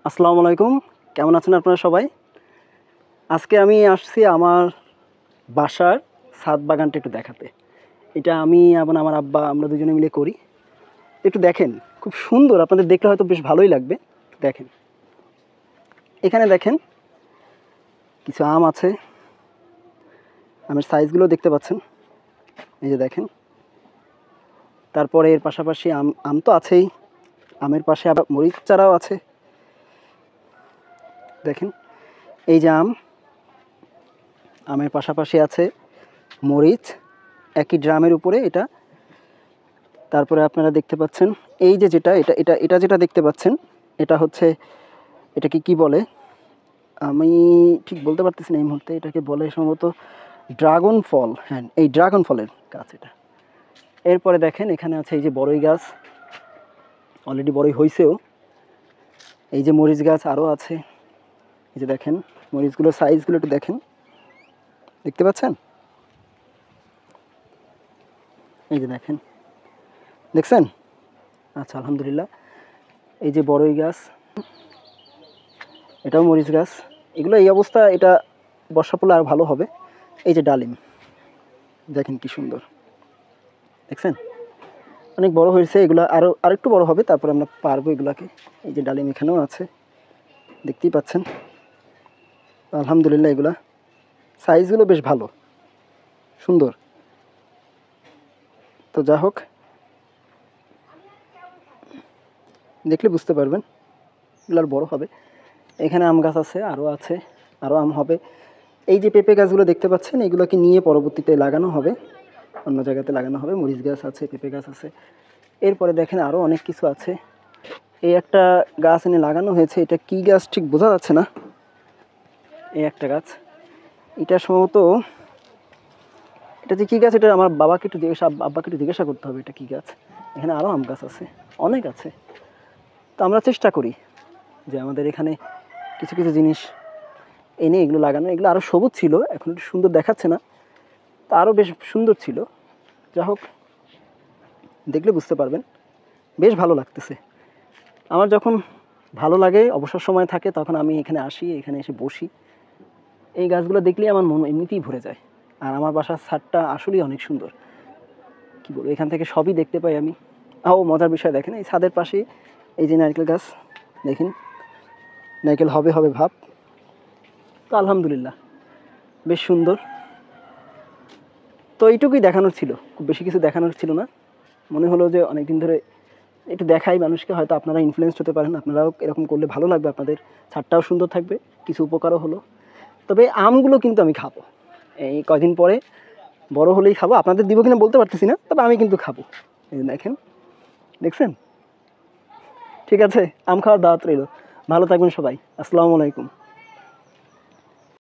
আসসালামু আলাইকুম। কেমন আছেন আপনারা সবাই? আজকে আমি আসছি আমার বাসার ছাদ বাগানটা একটু দেখাতে। এটা আমি এবং আমার আব্বা আমরা দুজনে মিলে করি। একটু দেখেন, খুব সুন্দর, আপনাদের দেখলে হয়তো বেশ ভালোই লাগবে। দেখেন, এখানে দেখেন কিছু আম আছে। আমের সাইজগুলো দেখতে পাচ্ছেন, এই যে দেখেন। তারপরে এর পাশাপাশি আম আম তো আছেই, আমের পাশে আবার মরিচ চারাও আছে। দেখেন, এই যে আমের পাশাপাশি আছে মরিচ, একই ড্রামের উপরে এটা। তারপরে আপনারা দেখতে পাচ্ছেন এই যে যেটা এটা এটা এটা যেটা দেখতে পাচ্ছেন, এটা হচ্ছে, এটাকে কি বলে আমি ঠিক বলতে পারতেছি না এই মুহূর্তে। এটাকে বলে সম্ভবত ড্রাগন ফল। হ্যাঁ, এই ড্রাগন ফলের গাছ এটা। এরপরে দেখেন এখানে আছে এই যে বড়ই গাছ, অলরেডি বড়ই হয়েছেও। এই যে মরিচ গাছ আরও আছে, এই যে দেখেন মরিচগুলোর সাইজগুলো একটু দেখেন, দেখতে পাচ্ছেন? এই যে দেখেন, দেখছেন? আচ্ছা, আলহামদুলিল্লাহ। এই যে বড়ই গাছ, এটাও মরিচ গাছ। এগুলো এই অবস্থা, এটা বর্ষা পড়লে আর ভালো হবে। এই যে ডালিম, দেখেন কি সুন্দর, দেখছেন? অনেক বড় হয়েছে, এগুলো আরেকটু বড় হবে, তারপরে আমরা পারবো এগুলাকে। এই যে ডালিম এখানেও আছে, দেখতেই পাচ্ছেন। আলহামদুলিল্লাহ, এগুলা সাইজগুলো বেশ ভালো, সুন্দর। তো যা হোক, দেখলে বুঝতে পারবেন এগুলো আর বড় হবে। এখানে আম গাছ আছে, আরও আছে, আরও আম হবে। এই যে পেঁপে গাছগুলো দেখতে পাচ্ছেন, এগুলোকে নিয়ে পরবর্তীতে লাগানো হবে, অন্য জায়গাতে লাগানো হবে। মরিচ গাছ আছে, পেঁপে গাছ আছে। এরপরে দেখেন আরও অনেক কিছু আছে। এই একটা গাছ এনে লাগানো হয়েছে, এটা কি গাছ ঠিক বোঝা যাচ্ছে না। এই একটা গাছ, এটা সম্ভবত, এটা যে কী গাছ, এটা আমার আব্বাকে একটু জিজ্ঞাসা করতে হবে এটা কী গাছ। এখানে আরও আম গাছ আছে, অনেক আছে। তো আমরা চেষ্টা করি যে আমাদের এখানে কিছু কিছু জিনিস এনে এগুলো লাগানো। এগুলো আরও সবুজ ছিল, এখন একটু সুন্দর দেখাচ্ছে না, তা আরও বেশ সুন্দর ছিল। যা হোক, দেখলে বুঝতে পারবেন, বেশ ভালো লাগতেছে। আমার যখন ভালো লাগে, অবসর সময় থাকে, তখন আমি এখানে আসি, এখানে এসে বসি। এই গাছগুলো দেখলেই আমার মন এমনিতেই ভরে যায়। আর আমার বাসার ছাদটা আসলেই অনেক সুন্দর, কী বলবো, এখান থেকে সবই দেখতে পাই আমি। মজার বিষয় দেখেন, এই ছাদের পাশে এই যে নারকেল গাছ, দেখেন নারকেল হবে হবে ভাব। তো আলহামদুলিল্লাহ, বেশ সুন্দর। তো এইটুকুই দেখানোর ছিল, খুব বেশি কিছু দেখানোর ছিল না। মনে হলো যে অনেক দিন ধরে একটু দেখাই মানুষকে, হয়তো আপনারা ইনফ্লুয়েসড হতে পারেন, আপনারাও এরকম করলে ভালো লাগবে, আপনাদের ছাদটাও সুন্দর থাকবে, কিছু উপকারও হলো। তবে আমগুলো কিন্তু আমি খাবো, এই কয়দিন পরে বড় হলেই খাবো। আপনাদের দিব কিনা বলতে পারতেছি না, তবে আমি কিন্তু খাবো। এই দেখেন, দেখছেন? ঠিক আছে, আম খাওয়ার দাওয়াত রইল। ভালো থাকবেন সবাই। আসসালামু আলাইকুম।